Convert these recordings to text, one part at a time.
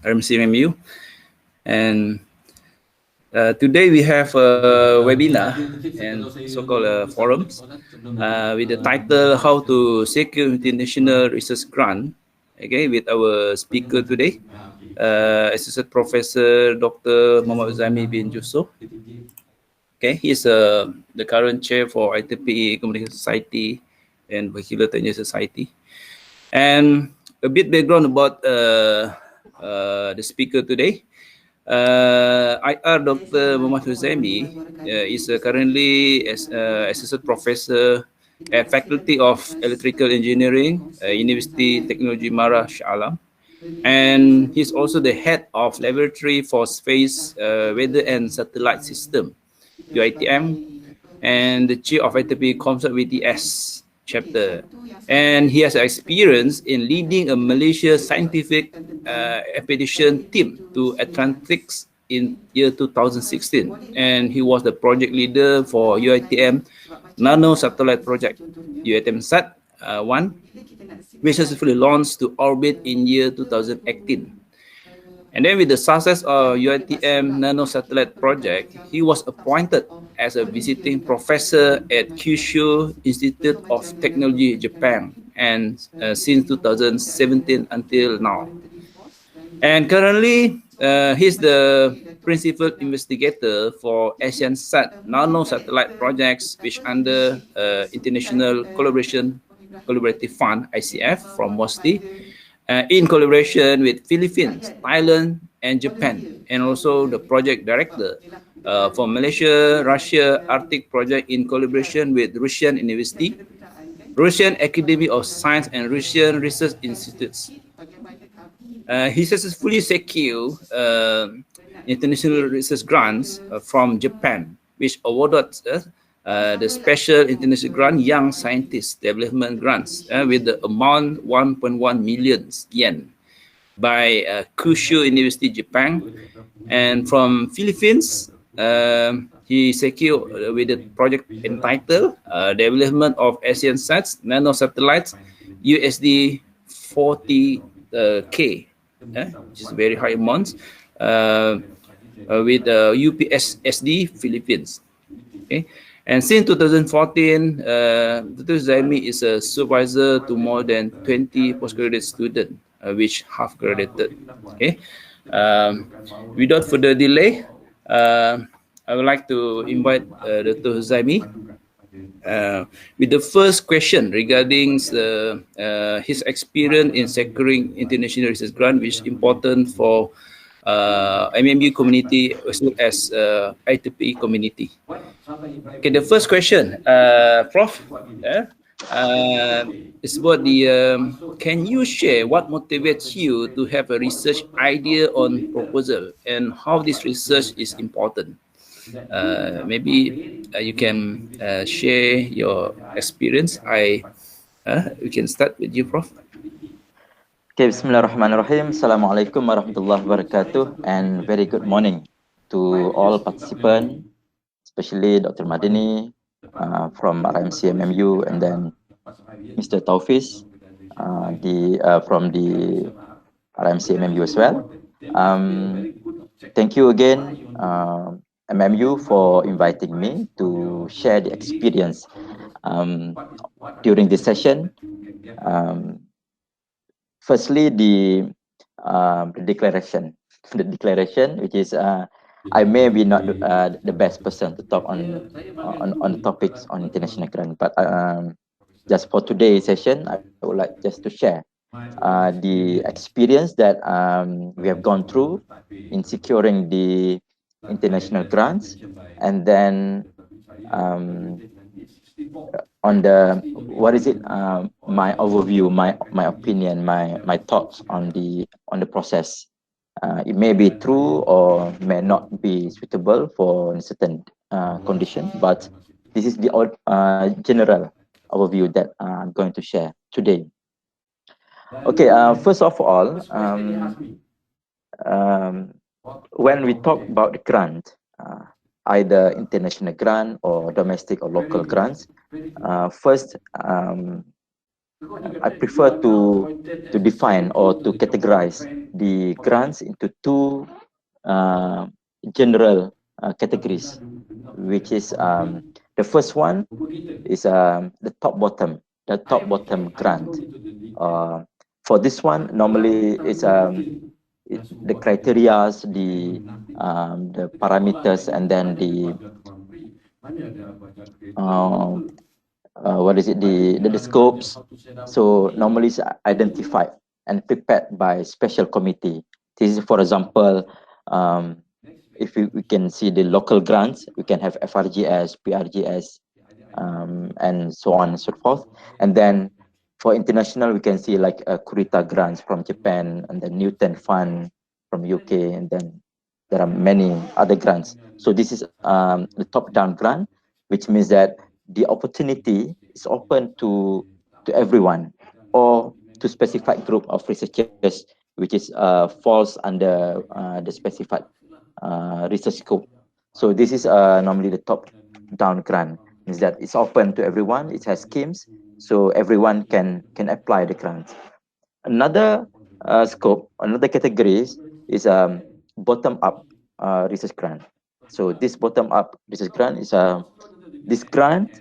RMCMU, and today we have a webinar and so-called forums with the title "How to Secure International Research Grant." Okay, with our speaker today, Associate Professor Dr. Muhammad Zami bin Yusuf. Okay, he's the current chair for ITPE Communication Society and Vehicular Technology Society. And a bit background about the speaker today. IR Dr. Muhammad Huzaimi is currently assistant professor at Faculty of Electrical Engineering, University Technology Mara Shah Alam. And he's also the head of Laboratory for Space Weather and Satellite System, UITM, and the chief of ITP Comsat WTS chapter. And he has experience in leading a Malaysia scientific expedition team to Atlantis in year 2016. And he was the project leader for UITM Nano Satellite Project, UITM SAT 1, which successfully launched to orbit in year 2018. And then with the success of UITM Nano Satellite Project, he was appointed as a visiting professor at Kyushu Institute of Technology, Japan, and since 2017 until now. And currently, he's the principal investigator for ASEAN-SAT Nano Satellite Projects, which under International Collaborative Fund, ICF, from MOSTI, in collaboration with Philippines, Thailand, and Japan, and also the project director for Malaysia, Russia Arctic project in collaboration with Russian University, Russian Academy of Science, and Russian Research Institutes. He successfully secured international research grants from Japan, which awarded the special international grant Young Scientist Development Grants with the amount 1.1 million yen by Kyushu University, Japan. And from Philippines, he secured with the project entitled Development of ASEAN-SAT Nano Satellites USD 40K, which is very high amount, with UPSSD Philippines. Okay. And since 2014, Dr. Zaimi is a supervisor to more than 20 postgraduate students, which half graduated. Okay. Without further delay, I would like to invite Dr. Zaimi with the first question regarding his experience in securing international research grant, which is important for MMU community as well as ITPE community. Okay, the first question, Prof, is about the, can you share what motivates you to have a research idea on proposal and how this research is important? Maybe you can share your experience. We can start with you, Prof. Okay, Bismillahirrahmanirrahim. Assalamualaikum warahmatullahi wabarakatuh, and very good morning to all participants, especially Dr. Madini from RMCMMU, and then Mr. Taufis from the RMCMMU as well. Thank you again, MMU, for inviting me to share the experience during this session. Firstly, the declaration, which is I may be not the best person to talk on the topics on international grant, but just for today's session, I would like just to share the experience that we have gone through in securing the international grants, and then on the my overview, my opinion, my thoughts on the process. It may be true or may not be suitable for a certain condition, but this is the general overview that I'm going to share today. Okay, first of all, when we talk about the grant, either international grant or domestic or local grants, first, I prefer to define or to categorize the grants into two general categories, which is the first one is the top bottom grant. For this one, normally it's the criterias, the parameters, and then the what is it, the scopes. So normally it's identified and prepared by special committee. This is, for example, if we can see the local grants, we can have FRGS, PRGS, and so on and so forth. And then for international, we can see like Kurita grants from Japan, and the Newton Fund from UK, and then there are many other grants. So this is the top-down grant, which means that the opportunity is open to everyone or to specified group of researchers, which is falls under the specified research scope. So this is normally the top-down grant, means that it's open to everyone. It has schemes, so everyone can apply the grant. Another scope, another category is bottom-up research grant. So this bottom-up research grant is this grant,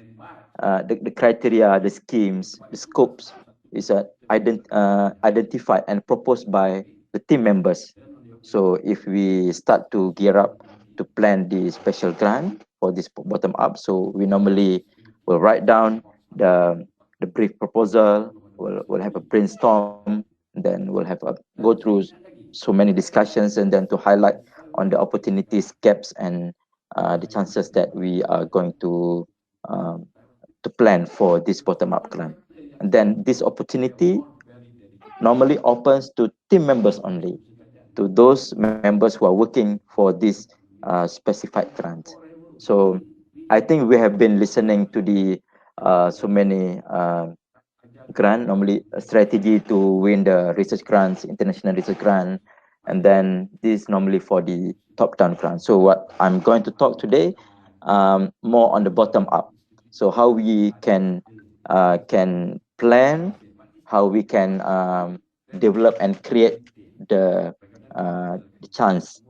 the criteria, the schemes, the scopes is identified and proposed by the team members. So if we start to gear up to plan the special grant for this bottom up, so we normally will write down the brief proposal, we'll have a brainstorm, then we'll have a go through so many discussions, and then to highlight on the opportunities, gaps, and the chances that we are going to plan for this bottom-up grant. And then this opportunity normally opens to team members only, to those members who are working for this specified grant. So I think we have been listening to the so many grant, normally a strategy to win the research grants, international research grant, and then this normally for the top-down grant. So what I'm going to talk today, more on the bottom-up. So how we can plan, how we can develop and create the chance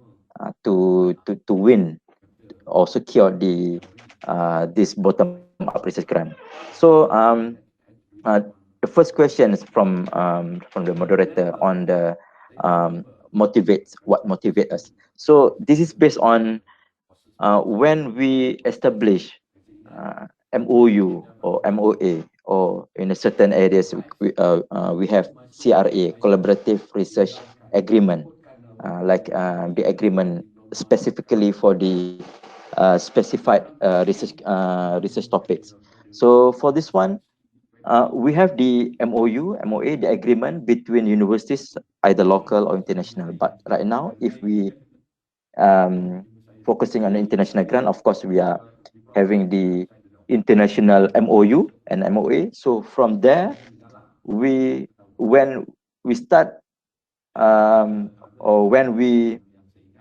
to win or secure the this bottom-up research grant. So the first question is from the moderator on the what motivates us. So this is based on when we establish MOU or MOA, or in a certain areas we have CRA, collaborative research agreement, like the agreement specifically for the specified research topics. So for this one, we have the MOA, the agreement between universities, either local or international. But right now, if we focusing on the international grant, of course, we are having the international MOU and MOA. So from there, when we start or when we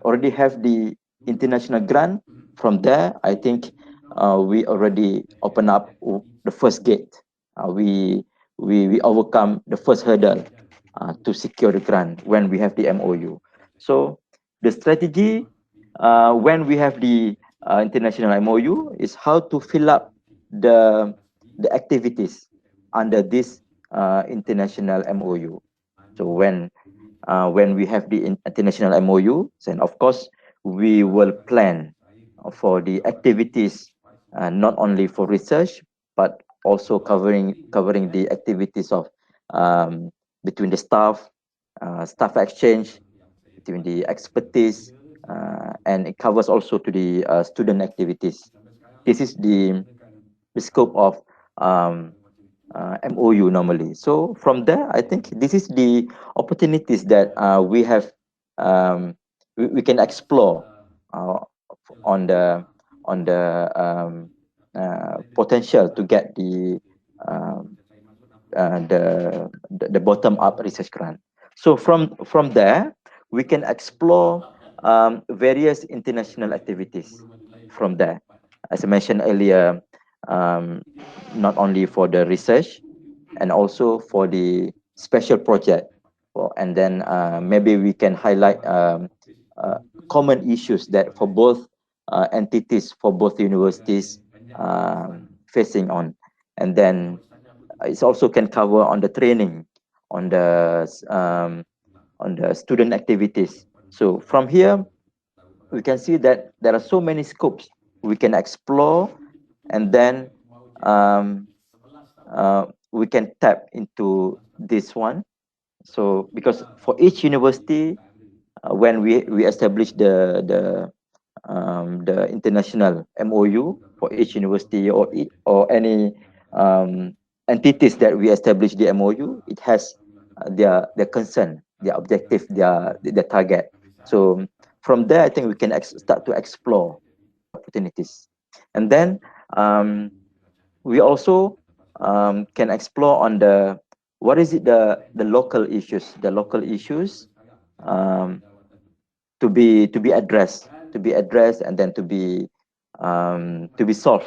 already have the international grant, from there, I think we already open up the first gate. We overcome the first hurdle to secure the grant when we have the MOU. So the strategy when we have the international MOU is how to fill up the activities under this international MOU. So when we have the international MOU, then of course we will plan for the activities, not only for research but also covering the activities of between the staff exchange, between the expertise, and it covers also to the student activities. This is the scope of MOU normally. So from there, I think this is the opportunities that we have, we can explore on the potential to get the bottom up research grant. So from there, we can explore various international activities from there. As I mentioned earlier, not only for the research and also for the special project. And then maybe we can highlight common issues that for both entities, for both universities facing on. And then it also can cover on the training, on the student activities. So from here, we can see that there are so many scopes we can explore, and then we can tap into this one. So because for each university, when we establish the international MOU for each university, or any entities that we establish the MOU, it has their concern, their objective, their target. So from there, I think we can start to explore opportunities, and then we also can explore on what is it the local issues, to be addressed, and then to be solved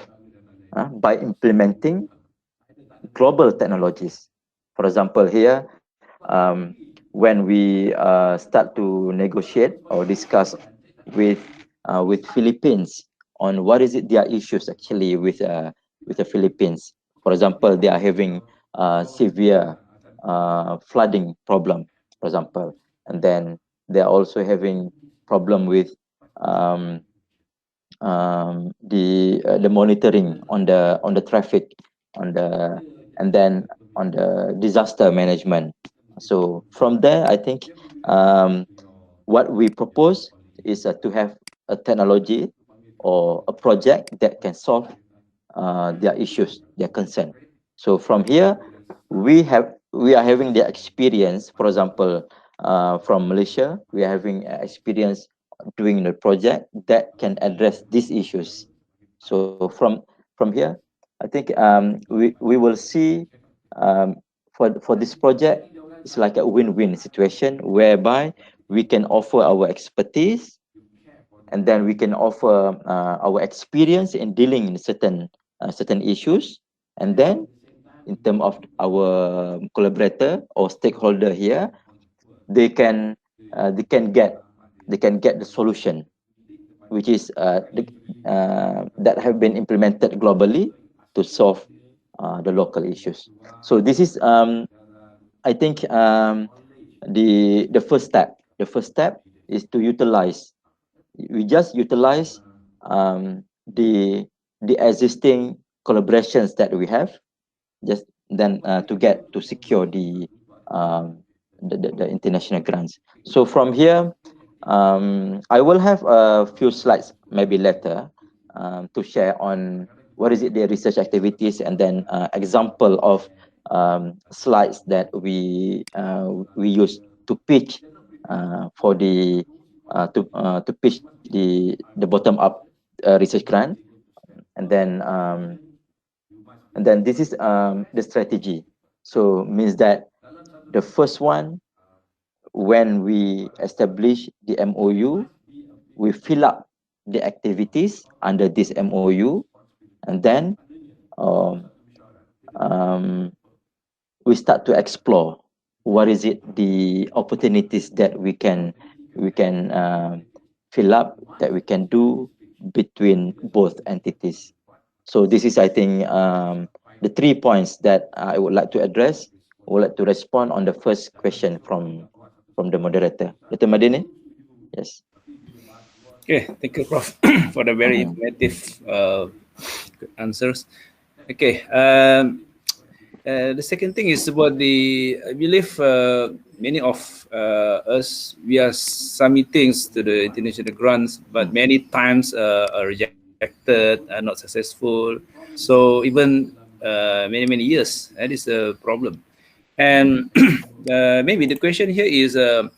by implementing global technologies. For example, here, when we start to negotiate or discuss with Philippines on what is it their issues actually with the Philippines. For example, they are having severe flooding problem, for example, and then they are also having problem with the monitoring on the traffic, and then on the disaster management. So from there, I think what we propose is to have a technology or a project that can solve their issues, their concern. So from here, we are having the experience. For example, from Malaysia, we are having experience doing the project that can address these issues. So from here, I think we will see, for this project, it's like a win-win situation whereby we can offer our expertise, and then we can offer our experience in dealing in certain issues, and then in terms of our collaborator or stakeholder here, they can get the solution, which is that have been implemented globally to solve the local issues. So this is I think the first step. The first step is to utilize. We just utilize the existing collaborations that we have, just then to secure the international grants. So from here, I will have a few slides maybe later to share on what is it the research activities, and then example of slides that we use to pitch for the to pitch the bottom up research grant, and then this is the strategy. So means that the first one, when we establish the MOU, we fill up the activities under this MOU, and then we start to explore what is it the opportunities that we can fill up, that we can do between both entities. So this is, I think, the 3 points that I would like to address. I would like to respond on the first question from the moderator. Dr. Madini? Yes. Okay, thank you, Prof, for the very informative answers. Okay, the second thing is about I believe many of us, we are submitting to the international grants, but many times are rejected, are not successful. So even many years, that is a problem. And maybe the question here is, I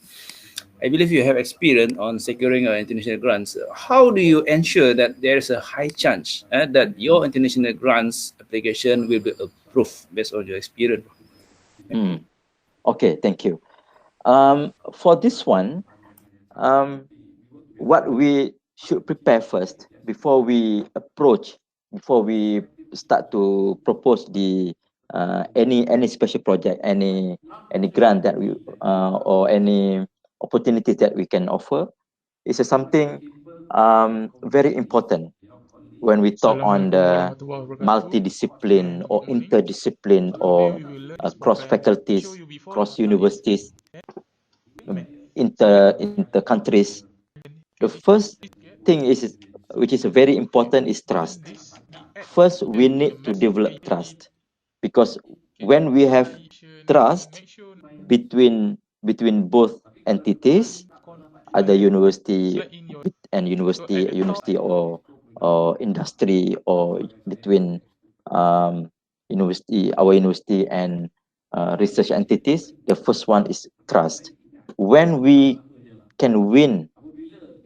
believe you have experience on securing international grants. How do you ensure that there is a high chance that your international grants application will be approved based on your experience? Okay, thank you. For this one, what we should prepare first before we start to propose the any special project, any grant that we or any opportunities that we can offer is something very important when we talk on Assalamualaikum the warahmatullahi wabarakatuh. multidiscipline or Good morning. interdiscipline Today or we will learn cross what I have faculties, shown you before cross that is universities, inter countries. The first thing is which is very important is trust. First, we need to develop trust, because when we have trust between both entities, either university and university or industry, or between our university and research entities, the first one is trust. When we can win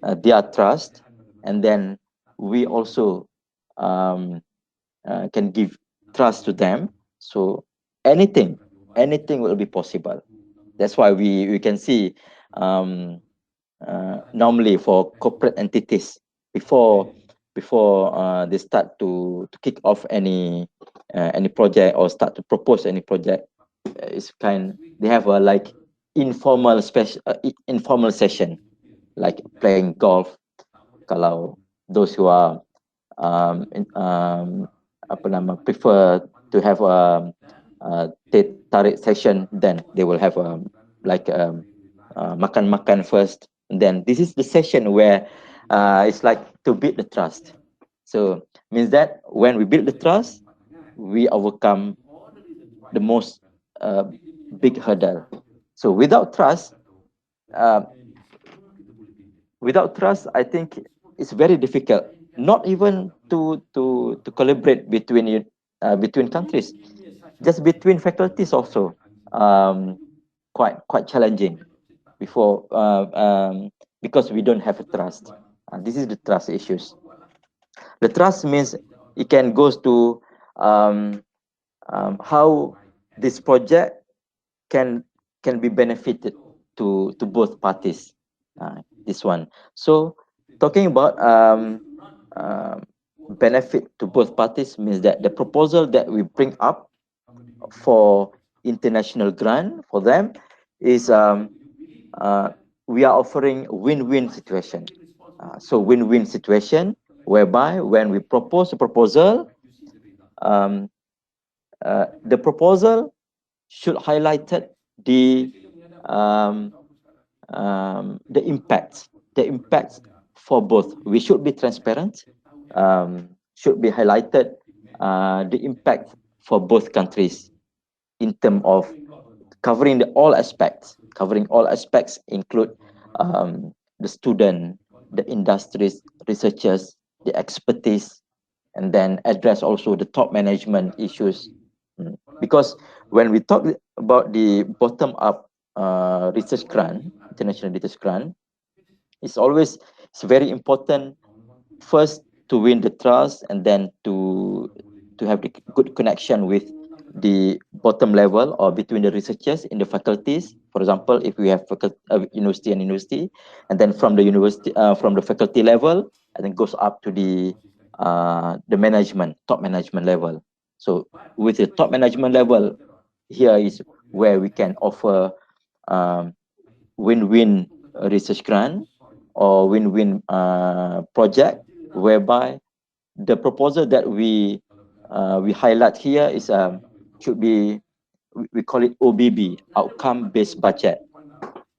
their trust, and then we also can give trust to them, so anything will be possible. That's why we can see normally for corporate entities, before they start to kick off any project or start to propose any project, they have a like informal session, like playing golf. Kalau those who are prefer to have a teh tarik session, then they will have like makan first, and then this is the session where it's like to build the trust. So means that when we build the trust, we overcome the most big hurdle. So without trust, I think it's very difficult, not even to collaborate between countries, just between faculties also, quite challenging before, because we don't have a trust. This is the trust issues. The trust means it can goes to how this project can be benefited to both parties. This one. So talking about benefit to both parties means that the proposal that we bring up for international grant for them is we are offering win-win situation. So win-win situation whereby when we propose a proposal, the proposal should highlight the impacts for both. We should be transparent, should be highlighted the impact for both countries in terms of covering all aspects. Include the student, the industries, researchers, the expertise, and then address also the top management issues. Because when we talk about the bottom-up research grant, international research grant, it's very important first to win the trust, and then to have the good connection with the bottom level or between the researchers in the faculties. For example, if we have university and university, and then from the university, from the faculty level, and then goes up to the top management level. So with the top management level, here is where we can offer win-win research grant or win-win project, whereby the proposal that we highlight here is should be, we call it OBB, outcome-based budget.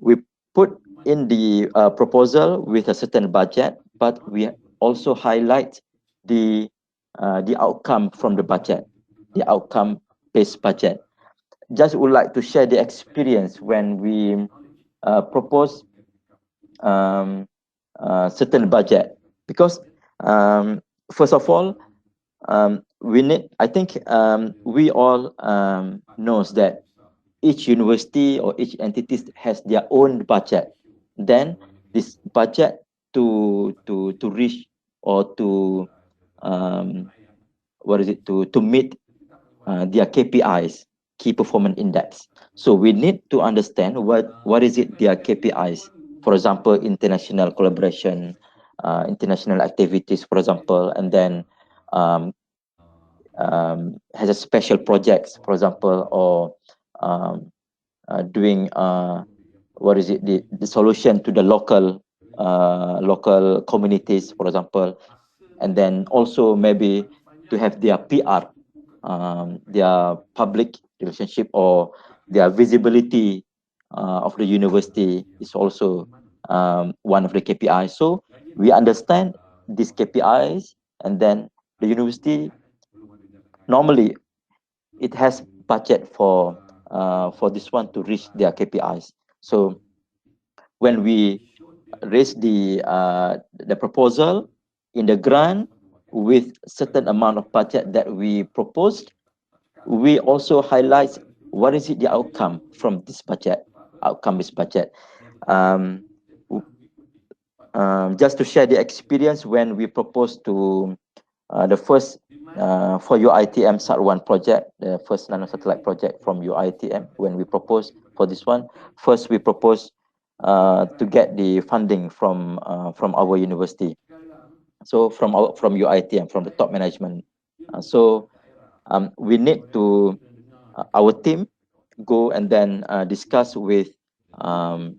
We put in the proposal with a certain budget, but we also highlight the outcome from the budget, the outcome-based budget. Just would like to share the experience when we propose certain budget, because first of all, we need, I think we all knows that each university or each entity has their own budget. Then this budget to reach or to to meet their KPIs, key performance index. So we need to understand what is it their KPIs. For example, international collaboration, international activities, for example, and then has a special projects, for example, or doing what is it, the solution to the local local communities, for example, and then also maybe to have their PR, their public relationship, or their visibility of the university is also one of the KPIs. So we understand these KPIs, and then the university normally it has budget for this one to reach their KPIs. So when we raise the proposal in the grant with certain amount of budget that we proposed, we also highlight what is it the outcome from this budget, outcome-based budget. Just to share the experience when we proposed to the first for UITM SAT1 project, the first nano-satellite project from UITM, when we proposed for this one, first we proposed to get the funding from our university. So from UITM, from the top management. So we need to, our team go and then discuss with the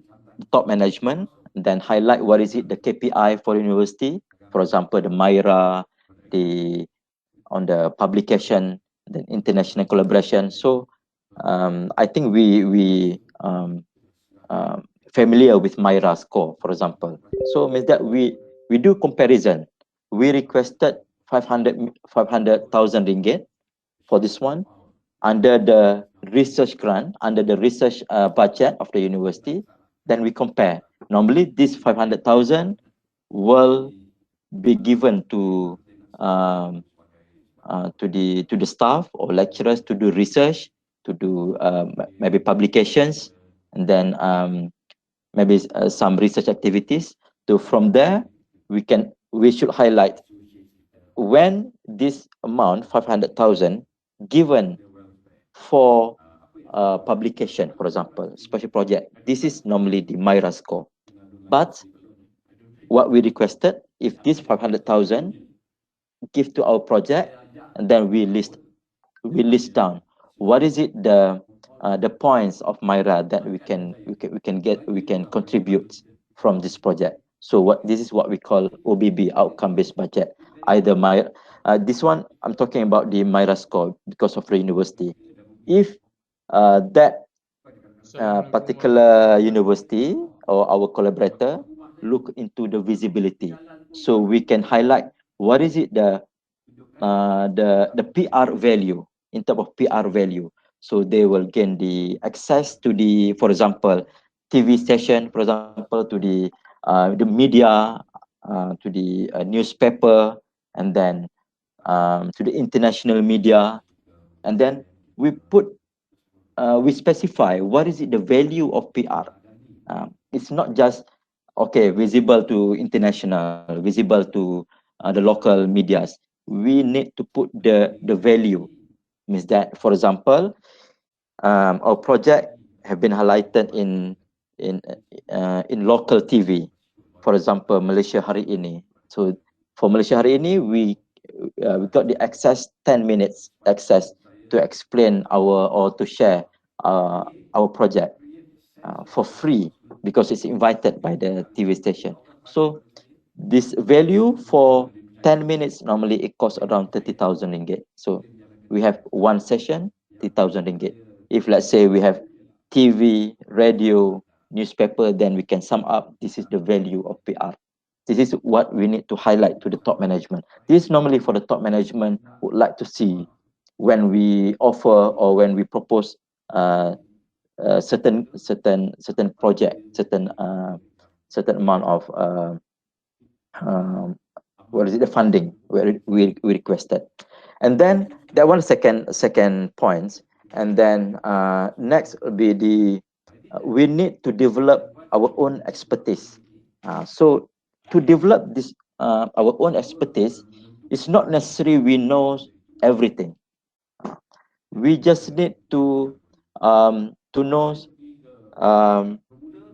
top management, and then highlight what is it the KPI for university, for example, the MIRA, on the publication, the international collaboration. So I think we familiar with MIRA score, for example. So means that we do comparison. We requested 500,000 ringgit for this one under the research grant, under the research budget of the university. Then we compare. Normally, this 500,000 will be given to the staff or lecturers to do research, to do maybe publications, and then maybe some research activities. So from there, we should highlight when this amount 500,000 given for publication, for example, special project. This is normally the MIRA score. But what we requested, if this 500,000 give to our project, and then we list down what is it the points of MIRA that we can contribute from this project. So this is what we call OBB, outcome-based budget. Either MIRA, this one I'm talking about the MIRA score because of the university. If that particular university or our collaborator look into the visibility, so we can highlight what is it the PR value, in terms of PR value. So they will gain the access to the, for example, TV station, for example, to the media, to the newspaper, and then to the international media. And then we specify what is it the value of PR. It's not just visible to international, visible to the local medias. We need to put the value. Means that, for example, our project have been highlighted in local TV, for example, Malaysia Hari Ini. So for Malaysia Hari Ini, we got the access, 10 minutes access to explain or to share our project for free, because it's invited by the TV station. So this value for 10 minutes, normally it costs around 30,000 ringgit. So we have one session, 30,000 ringgit. If let's say we have TV, radio, newspaper, then we can sum up, this is the value of PR. This is what we need to highlight to the top management. This is normally for the top management would like to see when we offer or when we propose certain project, certain amount of what is it, the funding we requested. And then that one second point. And then next will be we need to develop our own expertise. So to develop this our own expertise, it's not necessary we know everything. We just need to know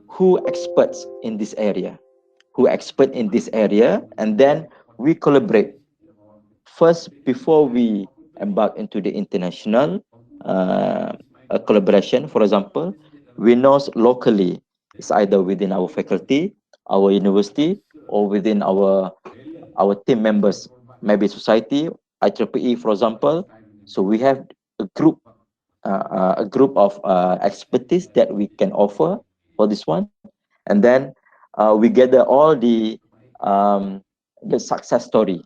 who experts in this area, and then we collaborate first before we embark into the international collaboration, for example, we know locally it's either within our faculty, our university, or within our team members, maybe society, IEEE, for example. So we have a group of expertise that we can offer for this one, and then we gather all the success story,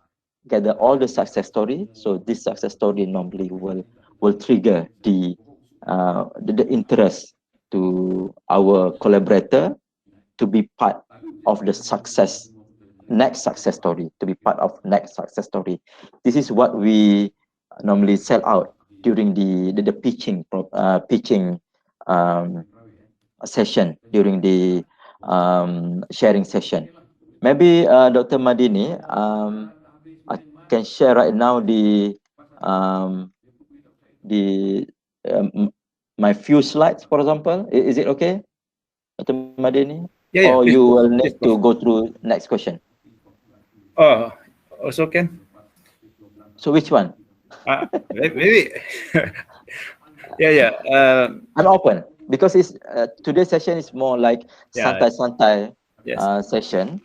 gather all the success story. So this success story normally will trigger the interest to our collaborator to be part of the next success story, to be part of next success story. This is what we normally sell out during the pitching session, during the sharing session. Maybe Dr. Madini, I can share right now um, the my few slides, for example. Is it okay, Dr. Madini? Yeah, Or please, you will please, need to go through next question? Oh, also can. So which one? Maybe. Yeah. I'm open because it's today's session is more like Yeah. santai Yes. session.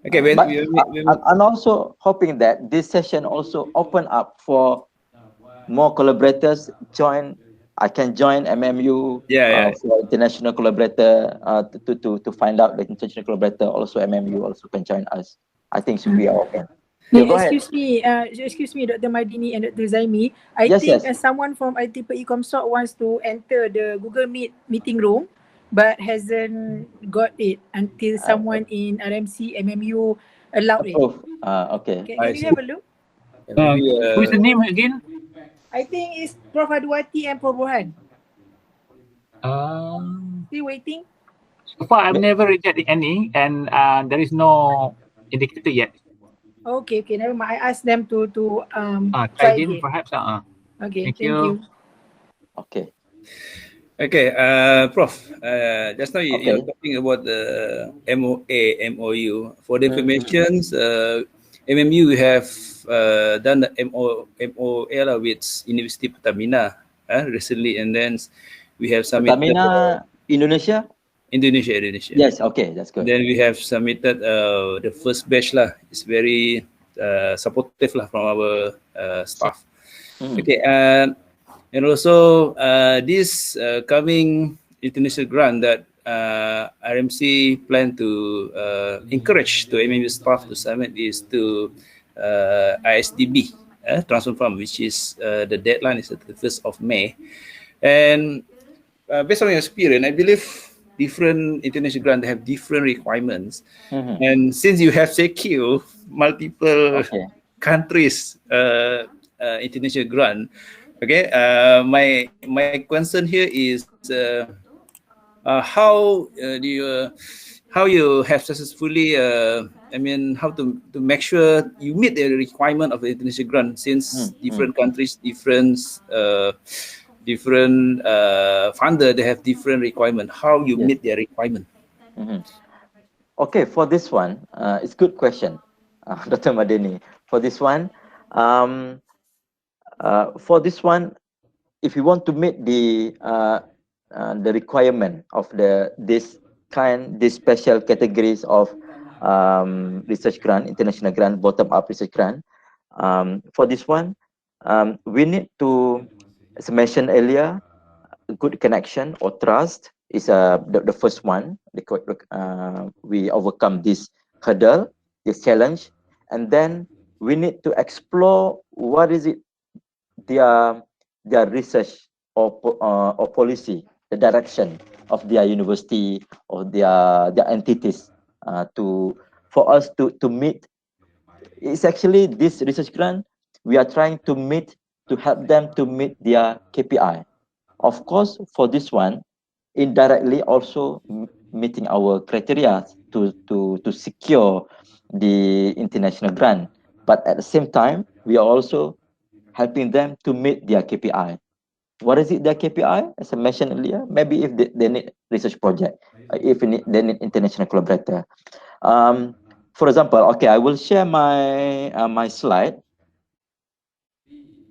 Okay. But I'm also hoping that this session also open up for more collaborators join. I can join MMU for international collaborator to find out the international collaborator. Also MMU also can join us. I think should be open. Yeah, excuse me, Dr. Madini and Dr. Zaimi. I think someone from IEEE Comsort wants to enter the Google Meet meeting room, but hasn't got it until someone in RMC MMU allowed it. Okay. Can you have a look? Who's the name again? I think it's Prof. Adwati and Prof. Burhan. Still waiting? So far, I've never rejected any, and there is no indicator yet. Okay, never mind. I asked them to try again, perhaps. Okay, thank you. Okay. Okay, Prof. Just now you're talking about the MOU. For the informations, MMU we have done the MOA with University Pertamina recently, and then we have submitted Pertamina Indonesia. Yes, okay, that's good. Then we have submitted the first batch lah. It's very supportive lah from our staff. Okay, and also this coming international grant that RMC plan to encourage to MMU staff to submit is to ISDB Transform Fund, which is the deadline is the 1st of May. And based on your experience, I believe different international grants have different requirements. And since you have secured multiple countries international grant, okay, my concern here is how you have successfully how to make sure you meet the requirement of the international grant, since different countries, different funder, they have different requirement. How you meet their requirement? Okay, for this one, it's a good question, Dr. Madini. For this one, if you want to meet the requirement of this special categories of research grant, international grant, bottom-up research grant, for this one, we need to, as I mentioned earlier, good connection or trust is the first one. We overcome this hurdle, this challenge, and then we need to explore what is it their research or policy, the direction of their university or their entities for us to meet. It's actually this research grant we are trying to meet, to help them to meet their KPI. Of course, for this one, indirectly also meeting our criteria to secure the international grant. But at the same time, we are also helping them to meet their KPI. What is it, their KPI? As I mentioned earlier, maybe if they need research project, if they need international collaborator. For example, okay, I will share my my slide.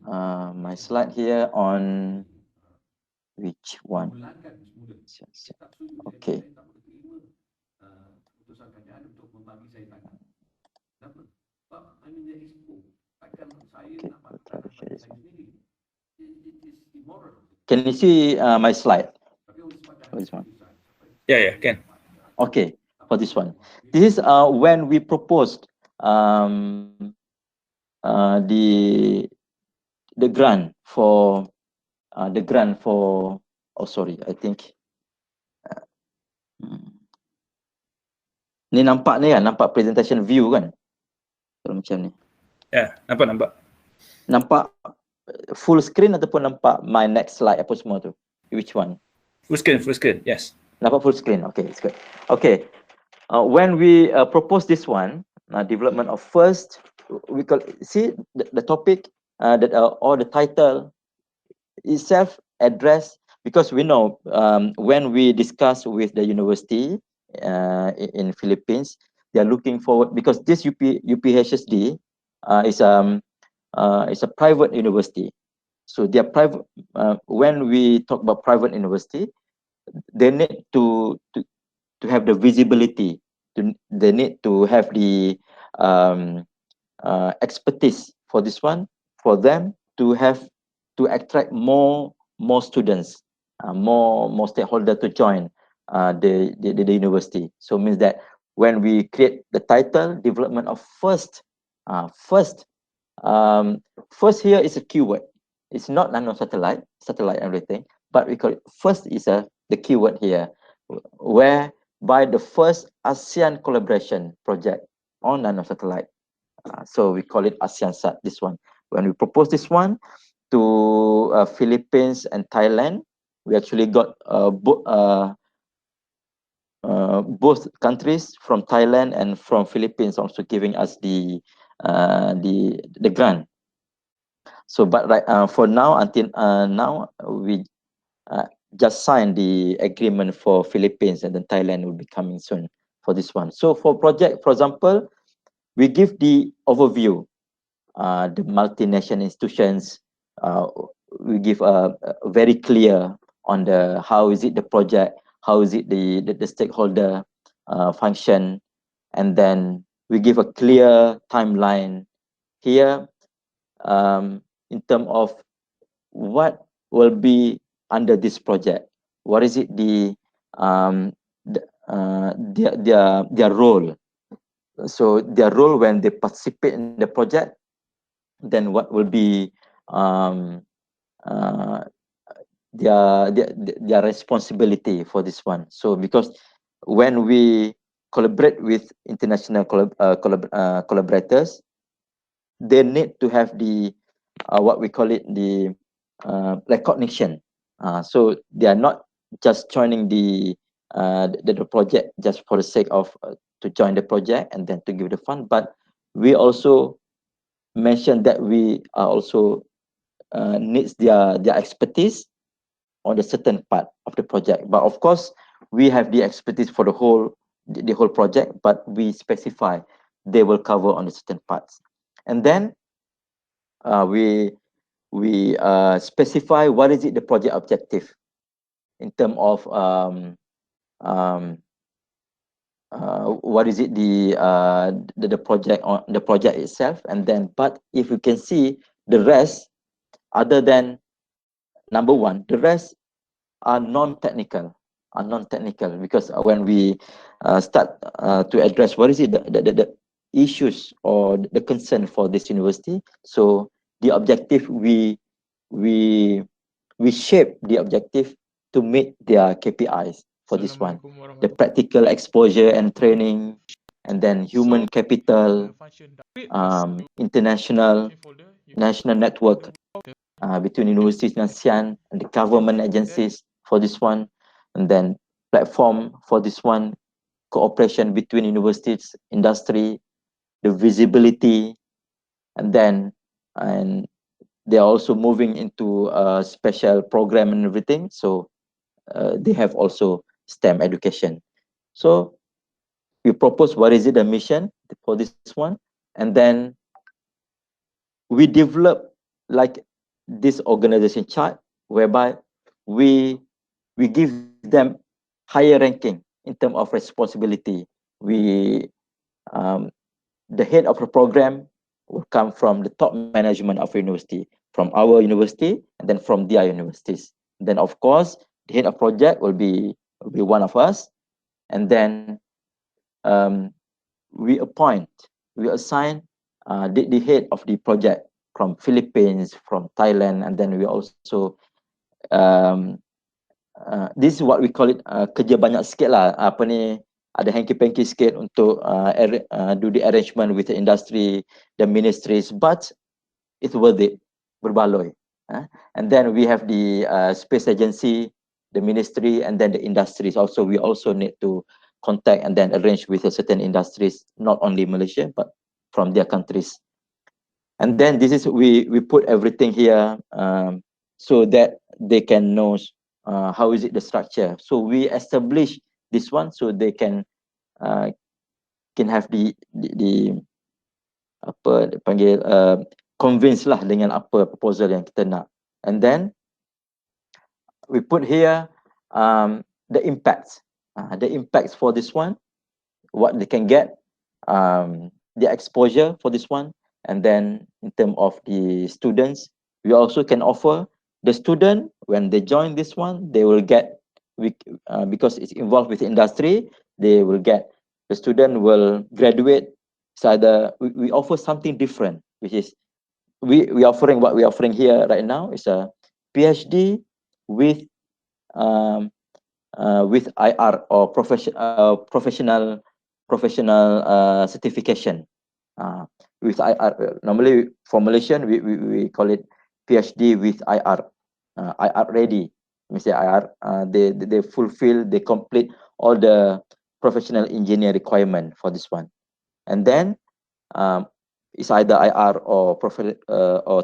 my slide here on which one? Okay. Okay, I'll try to share this one. Can you see my slide? This one. Yeah, can. Okay, for this one. This is when we proposed the grant for oh sorry, I think ni nampak ni kan, nampak presentation view kan, kalau macam ni. Ya, nampak. Nampak full screen ataupun nampak my next slide apa semua tu? Which one? Full screen, yes. Nampak full screen, okay, it's good. Okay, when we propose this one, development of first, we call, see the topic that or the title itself address, because we know when we discuss with the university in Philippines, they are looking forward, because this UPHSD is a private university. So they are private. When we talk about private university, they need to have the visibility. They need to have the expertise for this one, for them to attract more students, more stakeholder to join the university. So means that when we create the title, development of first here is a keyword. It's not nano-satellite, everything, but we call it first is the keyword here, where by the first ASEAN collaboration project on nano-satellite. So we call it ASEAN-SAT, this one. When we propose this one to Philippines and Thailand, we actually got both countries from Thailand and from Philippines also giving us the grant. So, but for now, until now, we just signed the agreement for Philippines, and then Thailand will be coming soon for this one. So for project, for example, we give the overview, the multinational institutions. We give a very clear on the how is it the project, how is it the stakeholder function, and then we give a clear timeline here in terms of what will be under this project. What is it their role? So their role when they participate in the project, then what will be their responsibility for this one. So because when we collaborate with international collaborators, they need to have the what we call it the recognition. So they are not just joining the project just for the sake of to join the project and then to give the fund, but we also mentioned that we are also needs their expertise on a certain part of the project. But of course, we have the expertise for the whole project, but we specify they will cover on a certain parts. And then we specify what is it the project objective in terms of what is it the project on the project itself. And then, but if you can see the rest, other than number one, the rest are non-technical, because when we start to address what is it the issues or the concern for this university, so the objective we shape the objective to meet their KPIs for this one, the practical exposure and training, and then human capital, international national network between universities in ASEAN and the government agencies for this one, and then platform for this one, cooperation between universities, industry, the visibility, and then they are also moving into a special program and everything. So they have also STEM education. So we propose what is it the mission for this one, and then we develop like this organization chart, whereby we give them higher ranking in terms of responsibility. We the head of the program will come from the top management of university, from our university, and then from their universities. Then of course, the head of project will be one of us, and then we assign the head of the project from Philippines, from Thailand, and then we also this is what we call it kerja banyak sikit lah, apa ni, ada hanky-panky sikit untuk do the arrangement with the industry, the ministries, but it's worth it, berbaloi. And then we have the space agency, the ministry, and then the industries also. We also need to contact and then arrange with a certain industries, not only Malaysia, but from their countries. And then this is, we put everything here so that they can know how is it the structure. So we establish this one so they can have the apa panggil convince lah dengan apa proposal yang kita nak. And then we put here the impacts for this one, what they can get, the exposure for this one. And then in terms of the students, we also can offer the student, when they join this one, they will get, because it's involved with the industry, they will get, the student will graduate. So either we offer something different, which is we offering, what we're offering here right now is a PhD with IR or professional certification. With IR, normally for Malaysian we call it PhD with IR, IR ready. Means IR, they fulfill, they complete all the professional engineer requirement for this one. And then it's either IR or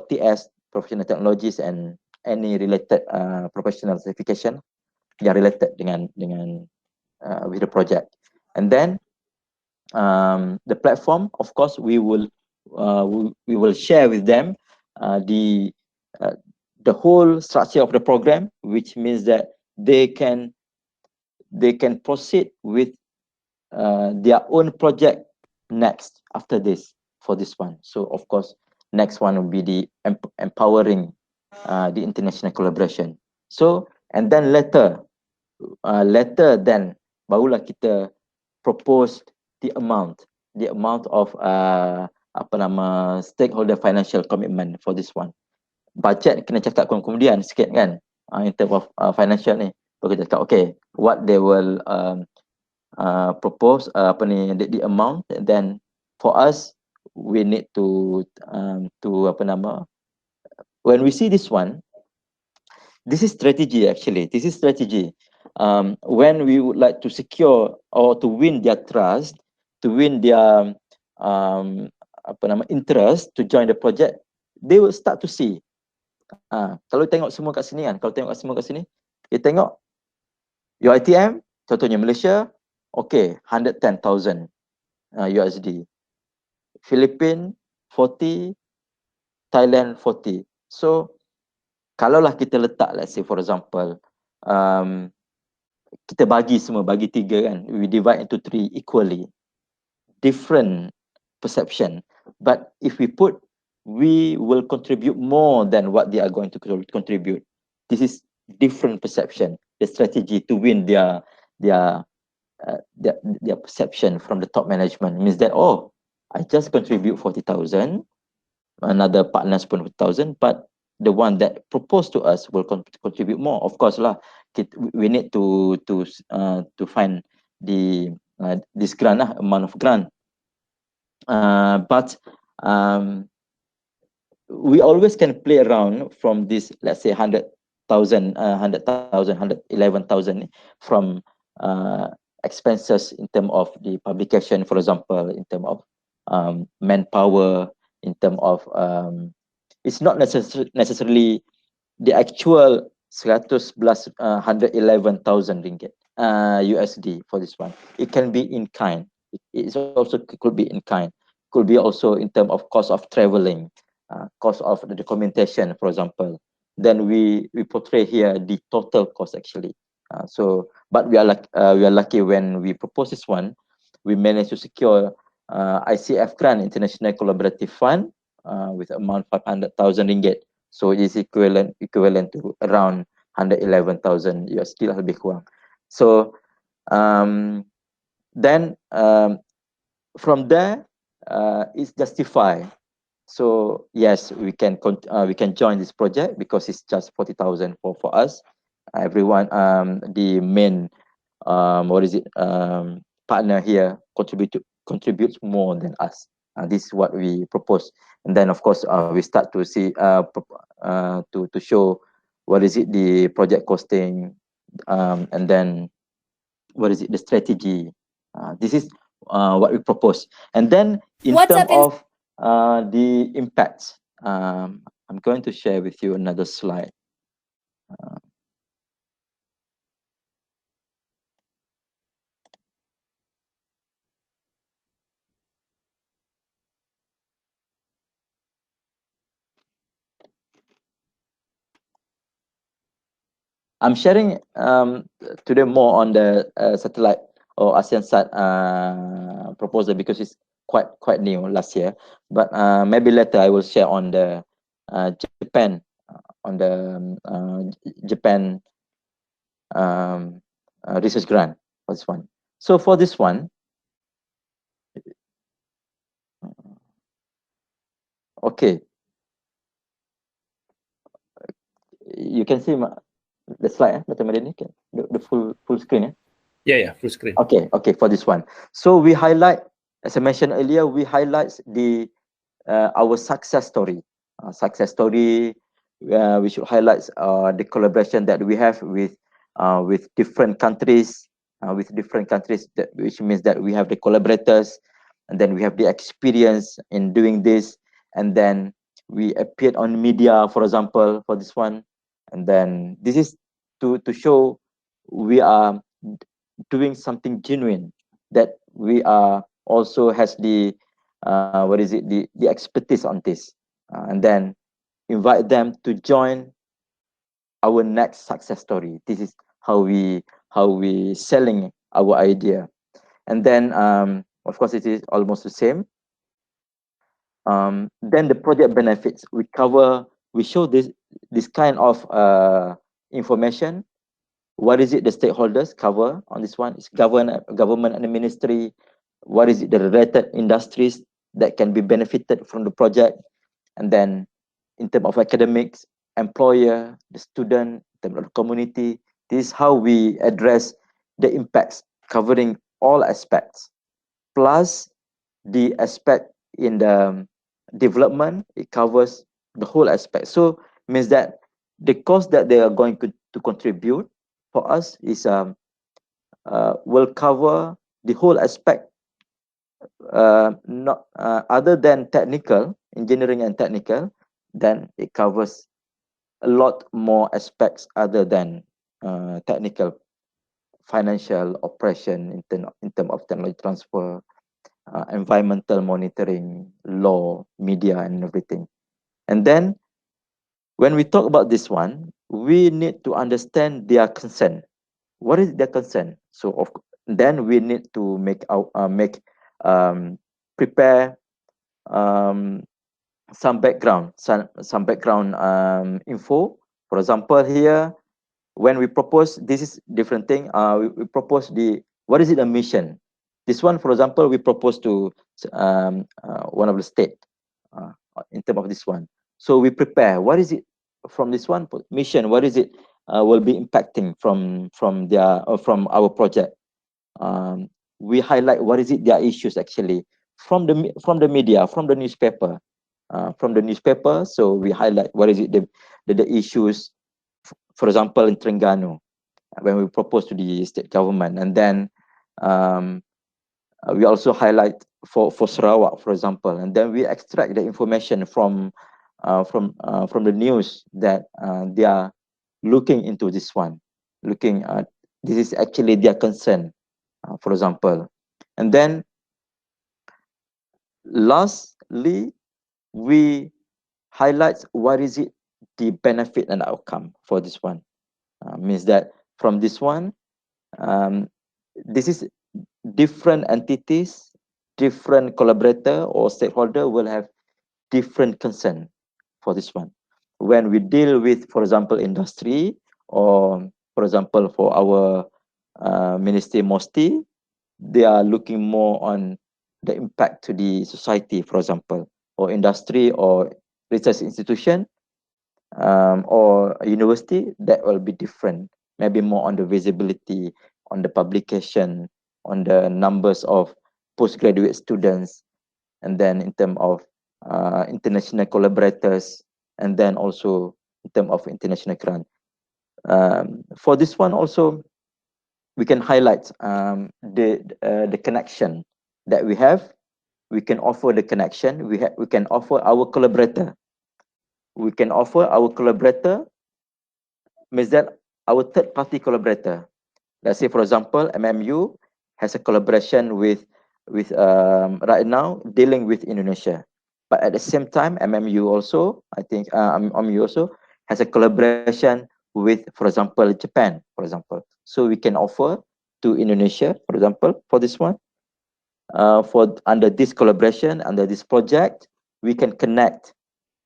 TS, professional technologies, and any related professional certification yang related dengan with the project. And then the platform, of course, we will share with them the whole structure of the program, which means that they can proceed with their own project next after this, for this one. So of course, next one will be the empowering the international collaboration. So, and then later then barulah kita propose the amount of apa nama, stakeholder financial commitment for this one. Budget kena cakap kemudian sikit kan, in terms of financial ni, baru kita cakap okay, what they will propose, apa ni, the amount. And then for us, we need to apa nama, when we see this one, this is strategy actually. This is strategy. When we would like to secure or to win their trust, to win their apa nama, interest to join the project, they will start to see. Kalau tengok semua kat sini kan, dia tengok your ITM, contohnya Malaysia, okay, 110,000 USD. Philippines 40, Thailand 40. So kalaulah kita letak, let's say for example, kita bagi 3 kan, we divide into 3 equally, different perception. But if we put, we will contribute more than what they are going to contribute. This is different perception, the strategy to win their perception from the top management. Means that, oh, I just contribute 40,000, another partners pun 40,000, but the one that proposed to us will contribute more. Of course lah, we need to find the this grant lah, amount of grant. But we always can play around from this, let's say 100,000, 111,000 from expenses in terms of the publication, for example, in terms of manpower, in terms of it's not necessarily the actual 111,000 ringgit USD for this one. It can be in kind. It also could be in kind. Could be also in terms of cost of traveling. cost of the documentation, for example. Then we portray here the total cost actually. But we are lucky when we propose this one, we managed to secure ICF grant, International Collaborative Fund, with amount 500,000 ringgit. So it is equivalent to around 111,000 USD lebih kurang. So then from there it's justified. So yes, we can join this project because it's just 40,000 for us. Everyone, the main partner here contributes more than us. This is what we propose, and then of course we start to see to show what is it the project costing, and then what is it the strategy. This is what we propose, and then in terms of the impacts, I'm going to share with you another slide. I'm sharing today more on the satellite or ASEAN-SAT proposal because it's quite new last year. But maybe later I will share on the Japan, on the Japan research grant for this one. So for this one, okay, you can see the slide, Dr. Madani, the full screen. Yeah, full screen. Okay, for this one. So we highlight, as I mentioned earlier, we highlight the our success story. We should highlight the collaboration that we have with different countries, which means that we have the collaborators, and then we have the experience in doing this, and then we appeared on media, for example, for this one, and then this is to show we are doing something genuine, that we are also has the the expertise on this, and then invite them to join our next success story. This is how we selling our idea. And then of course it is almost the same. Then the project benefits, we show this kind of information. What is it the stakeholders cover on this one? It's government and the ministry. What is it the related industries that can be benefited from the project? And then in terms of academics, employer, the student, in terms of the community, this is how we address the impacts, covering all aspects, plus the aspect in the development, it covers the whole aspect. So means that the cost that they are going to contribute for us is will cover the whole aspect, not other than technical, engineering and technical, then it covers a lot more aspects other than technical, financial, operation, in terms of technology transfer, environmental monitoring, law, media, and everything. And then when we talk about this one, we need to understand their concern. What is their concern? So then we need to prepare some background info. For example, here when we propose, this is different thing. We propose what is it a mission? This one, for example, we propose to one of the state in terms of this one. So we prepare what is it from this one mission. What is it will be impacting from our project. We highlight what is it their issues actually from the media, from the newspaper. So we highlight what is it the issues, for example, in Terengganu, when we propose to the state government. And then we also highlight for Sarawak, for example, and then we extract the information from the news that they are looking into this one, looking at this is actually their concern, for example. And then lastly, we highlights what is it the benefit and outcome for this one. Means that from this one, this is different entities, different collaborator or stakeholder will have different concern for this one. When we deal with, for example, industry, or for example, for our Ministry MOSTI, they are looking more on the impact to the society, for example, or industry or research institution, or a university, that will be different. Maybe more on the visibility, on the publication, on the numbers of postgraduate students, and then in terms of international collaborators, and then also in terms of international grant. For this one also, we can highlight the connection that we have. We can offer the connection. We can offer our collaborator. We can offer our collaborator, means that our third party collaborator. Let's say, for example, MMU has a collaboration with right now dealing with Indonesia, but at the same time, MMU also, I think, MMU also has a collaboration with, for example, Japan, for example. So we can offer to Indonesia, for example, for this one, for under this collaboration, under this project, we can connect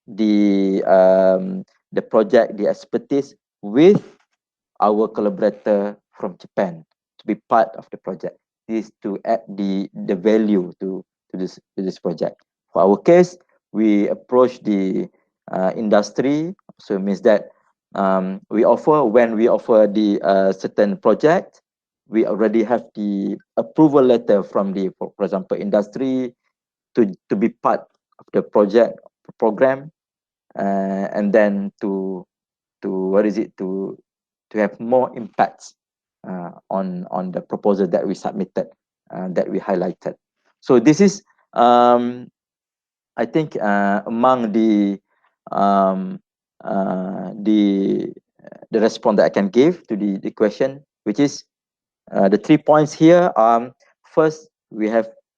the project, the expertise with our collaborator from Japan to be part of the project. This to add the value to this project. For our case, we approach the industry, so it means that we offer, when we offer the certain project, we already have the approval letter from the, for example, industry to be part of the project program, and then to what is it, to have more impacts on the proposal that we submitted, that we highlighted. So this is I think among the response that I can give to the question, which is the 3 points here. First, we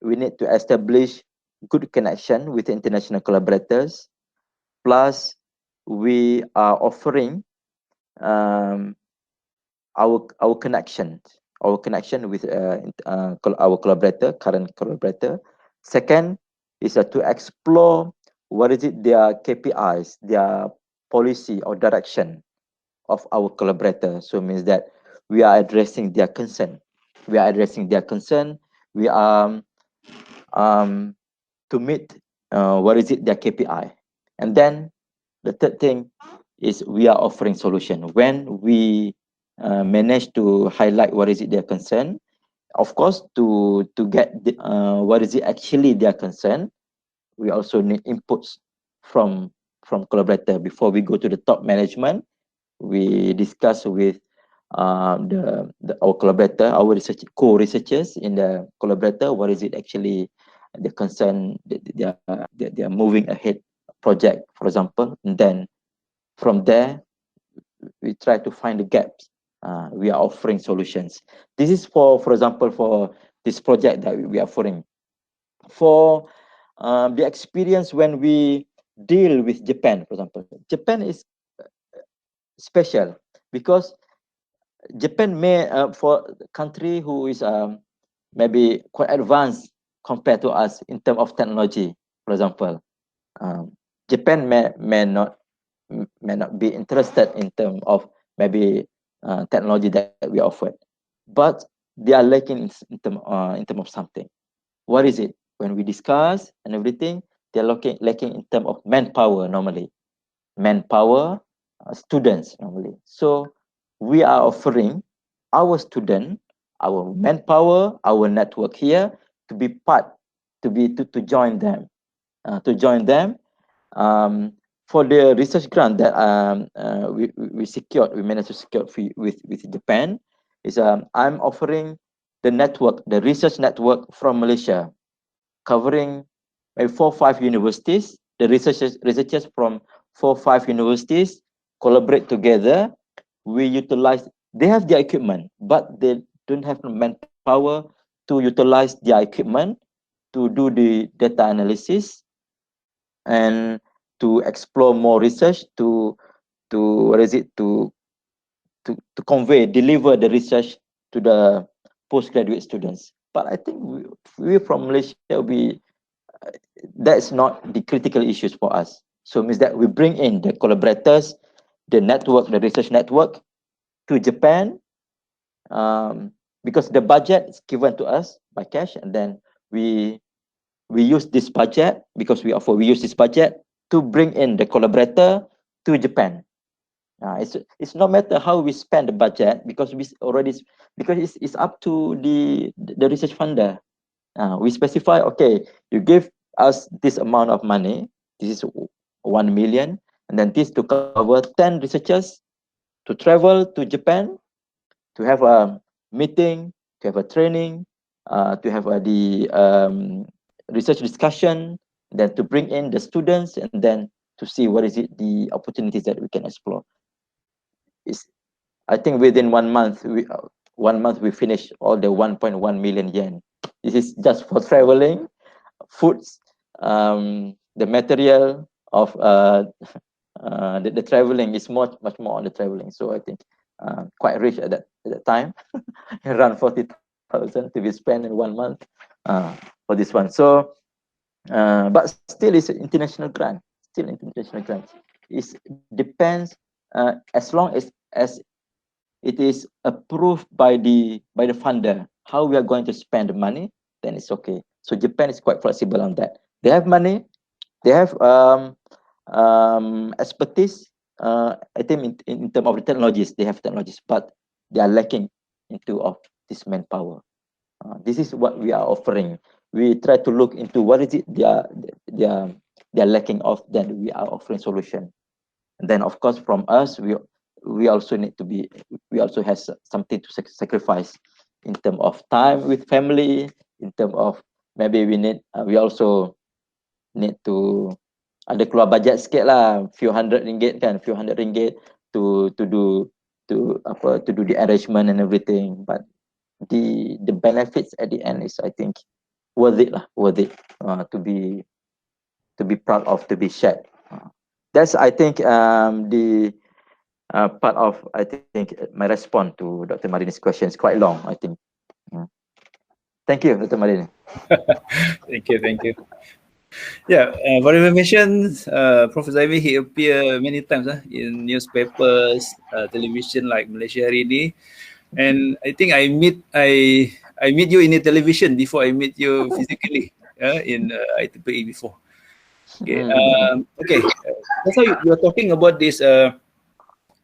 need to establish good connection with international collaborators. Plus, we are offering our connection with our collaborator, current collaborator. Second is to explore what is it their KPIs, their policy or direction of our collaborator. So it means that we are addressing their concern. We are to meet what is it their KPI. And then the third thing is we are offering solution. When we manage to highlight what is it their concern, of course, to get the, what is it actually their concern, we also need inputs from collaborator. Before we go to the top management, we discuss with our collaborator, our co-researchers in the collaborator, what is it actually the concern that they are moving ahead project, for example, and then from there we try to find the gaps. We are offering solutions. This is for example, for this project that we are offering. For the experience when we deal with Japan, for example, Japan is special because Japan may for the country who is maybe quite advanced compared to us in terms of technology, for example. Japan may not be interested in terms of maybe technology that we offered, but they are lacking in terms of something. What is it? When we discuss and everything, they are lacking in terms of manpower normally, students normally. So we are offering our student, our manpower, our network here to be part, to join them, for the research grant that we secured, we managed to secure with Japan. Is I'm offering the network, the research network from Malaysia, covering maybe 4 or 5 universities. The researchers from 4 or 5 universities collaborate together. We utilize, they have their equipment, but they don't have the manpower to utilize their equipment to do the data analysis and to explore more research, to what is it, to convey, deliver the research to the postgraduate students. But I think we from Malaysia, that's not the critical issues for us. So it means that we bring in the collaborators, the network, the research network to Japan, because the budget is given to us by cash, and then we use this budget, because we use this budget to bring in the collaborator to Japan. It's no matter how we spend the budget, because it's up to the research funder. We specify, okay, you give us this amount of money, this is 1 million, and then this to cover 10 researchers to travel to Japan, to have a meeting, to have a training, to have the research discussion, then to bring in the students, and then to see what is it, the opportunities that we can explore. I think within 1 month, we finish all the 1.1 million yen. This is just for traveling, foods, the material of the traveling is much more on the traveling. So I think quite rich at that time, around 40,000 to be spent in 1 month for this one. So, but still, it's an international grant. Still international grant. It depends, as long as it is approved by the funder, how we are going to spend the money, then it's okay. So Japan is quite flexible on that. They have money, they have expertise. I think in terms of the technologies, they have technologies, but they are lacking into of this manpower. This is what we are offering. We try to look into what is it they are lacking of, then we are offering solution. And then of course from us, we also need to be, we also have something to sacrifice in terms of time with family, in terms of maybe we also need to ada keluar budget sikit lah, few hundred ringgit to do the arrangement and everything. But the benefits at the end is, I think, worth it to be proud of, to be shared. That's, I think, the part of, I think, my response to Dr. Marini question is quite long, I think. Thank you, Dr. Marini. Thank you. Yeah, for information, Professor Ivy, he appeared many times in newspapers, television like Malaysia Hari Ini, and I think I meet you in the television before I meet you physically in IEEE before. Okay, okay. That's how you are talking about this.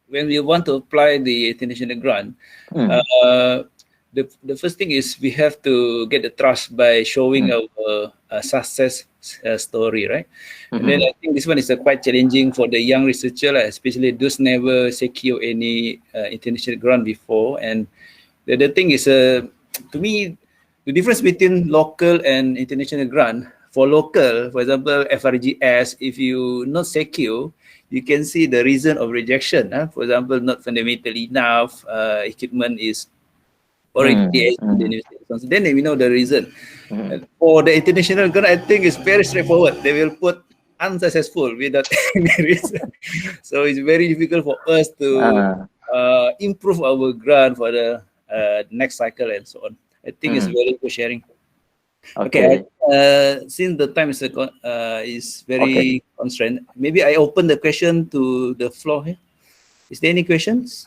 When we want to apply the international grant, the first thing is we have to get the trust by showing our success story, right? And then I think this one is quite challenging for the young researcher, especially those never secure any international grant before. And the thing is, to me, the difference between local and international grant, for local, for example, FRGS, if you not secure, you can see the reason of rejection. For example, not fundamental enough, equipment is already in the university. So then we know the reason. For the international grant, I think it's very straightforward. They will put unsuccessful without any reason. So it's very difficult for us to improve our grant for the next cycle and so on. I think it's very good sharing. Okay, since the time is very constrained, maybe I open the question to the floor here. Is there any questions?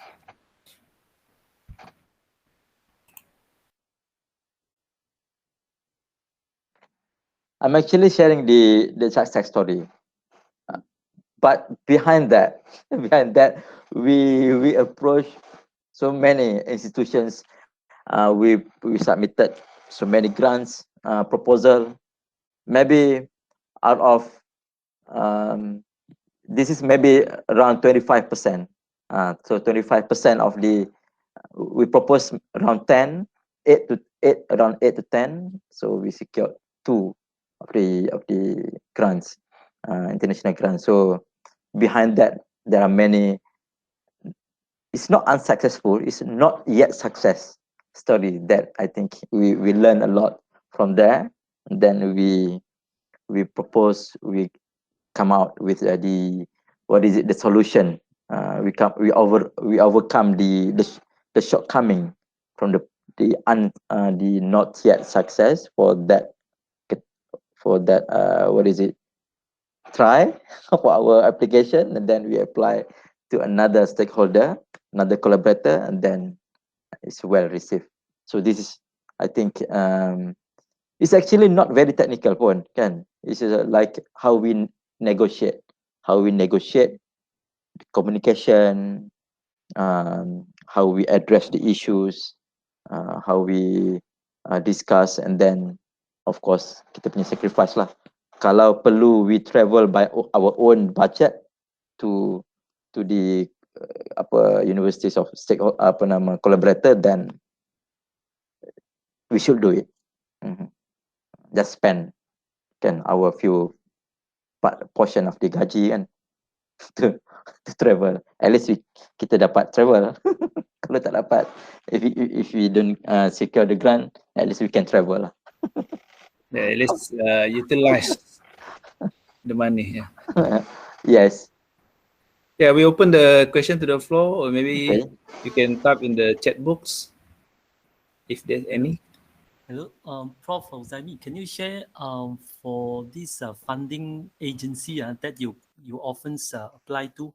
I'm actually sharing the success story, but behind that, we approach so many institutions. We submitted so many grants, proposal. Maybe out of this is maybe around 25%. So 25% of we proposed around 8 to 10. So we secured 2 of the grants, international grants. So behind that, there are many. It's not unsuccessful. It's not yet success story that I think we learn a lot from there. And then we propose, we come out with the solution. We overcome the shortcoming from the not yet success for that try for our application, and then we apply to another stakeholder, another collaborator, and then it's well received. So this is, I think, it's actually not very technical pun, kan? It's like how we negotiate communication, how we address the issues, how we discuss, and then of course kita punya sacrifice lah. Kalau perlu we travel by our own budget to the universities of collaborator, then we should do it. Just spend our few portion of the gaji kan to travel. At least kita dapat travel. Kalau tak dapat, if we don't secure the grant, at least we can travel lah. Yeah, at least utilize the money. Yeah. Yes. Yeah, we open the question to the floor, or maybe you can type in the chat box if there's any. Hello, Prof. Zaimi, can you share for this funding agency that you often apply to?